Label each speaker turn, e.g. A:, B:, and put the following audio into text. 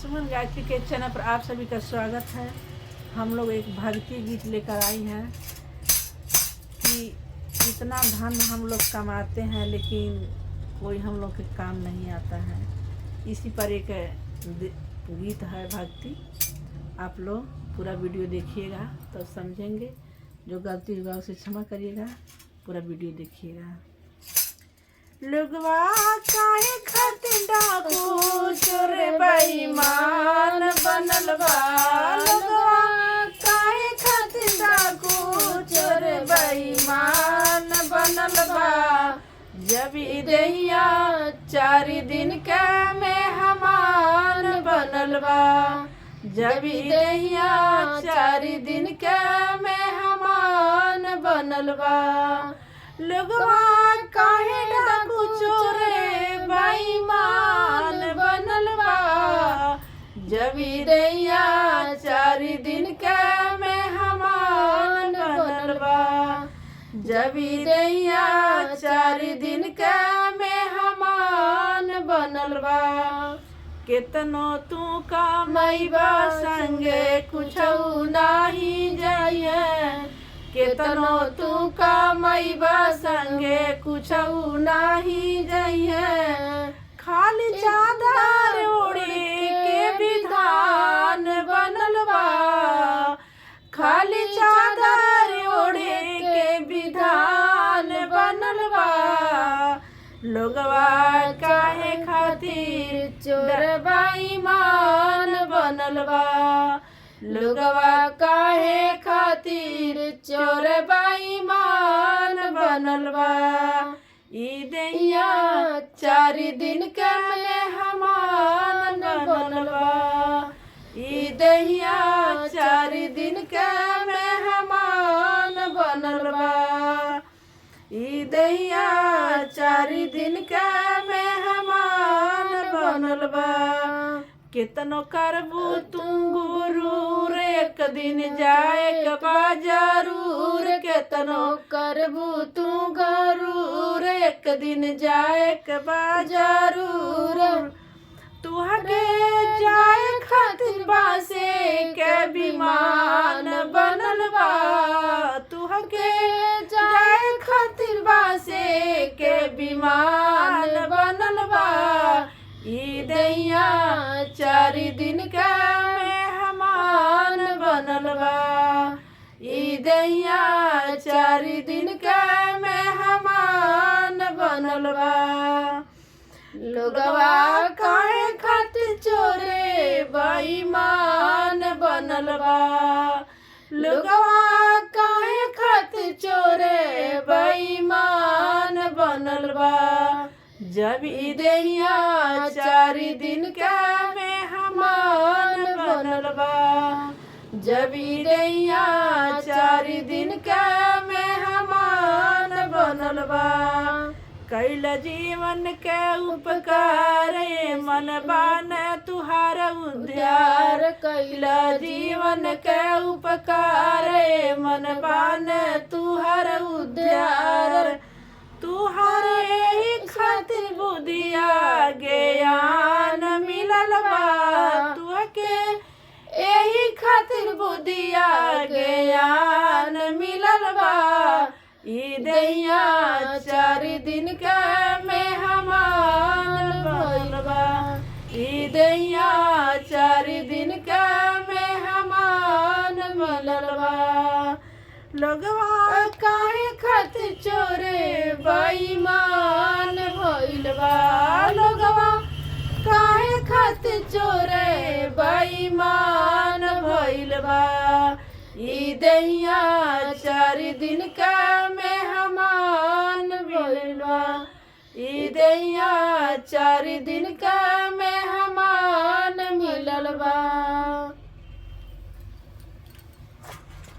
A: सुमन गायत्री के चैनल पर आप सभी का स्वागत है। हम लोग एक भक्ति गीत लेकर आई हैं कि इतना धन हम लोग कमाते हैं लेकिन कोई हम लोग के काम नहीं आता है। इसी पर एक गीत है भक्ति। आप लोग पूरा वीडियो देखिएगा तो समझेंगे। जो गलती होगा उसे क्षमा करिएगा। पूरा वीडियो देखिएगा। लोगवा काहे खातिर डाकू चोर बेईमान बनल बा। लोगवा काहे खातिर डाकू चोर बेईमान बनल बा। जब ई देहिया 4 दिन के मेहमान बनल बा। जब ई देहिया 4 दिन के मेहमान बनल बा। लोगवा काहे डाकू चोर बेईमान बनल बा। जब ई देहिया 4 दिन के मेहमान बनल बा। जब ई देहिया 4 दिन के मेहमान बनल बा। केतनो तू कमाइबा संगे कुछौ नाही जाइए। केतनो तू कमाइबा संगे कुछौ नाही जाइए। खाली चादर ओढ़े के विधान बनल बा। खाली चादर ओढ़े के विधान बनल बा। लोगवा काहे खातिर चोर बेईमान बनल बा। लोगवा काहे खातिर चोर बेईमान बनल बा। ई देहिया 4 दिन के मेहमान बनल बा। ई देहिया 4 दिन के मेहमान बनल बा। ई देहिया 4 दिन के मेहमान बनल बा। केतनो करबू तू गुरूर एक दिन जाए के बा जरूर। केतनो करबू तू गुरूर एक दिन जाए के बा जरूर। तुहके जाए खातिर बासे के विमान बनल बा। तुहके जाए खातिर बासे के विमान बनल बा। ई देहिया 4 दिन के मेहमान बनल बा। ई देहिया 4 दिन के मेहमान बनल बा। लोगवा काहे खातिर चोरे बेईमान बनल बा। लोगवा काहे खातिर चोरे बेईमान बनल बा। जब ई देहिया 4 दिन के मेहमान बनल बा। जब ई देहिया 4 दिन के मेहमान बनल बा। कैल जीवन के उपकार मन बान तुहार उद्धार। कैल जीवन के उपकार मन बान तुहार उद्धार। तुहारे ही खातिर बुद्धिया ज्ञान मिलल बा। तुहके एही खातिर बुद्धिया ज्ञान मिलल बा। ई देहिया 4 दिन के मेहमान बनल बा। ई देहिया 4 दिन के मेहमान बनल बा। लोगवा काहे खातिर चोरे बेईमान भइल बा। लोगवा काहे खातिर चोरे बेईमान भइल बा। ई देहिया 4 दिन के मेहमान भइल बा। ई देहिया 4 दिन के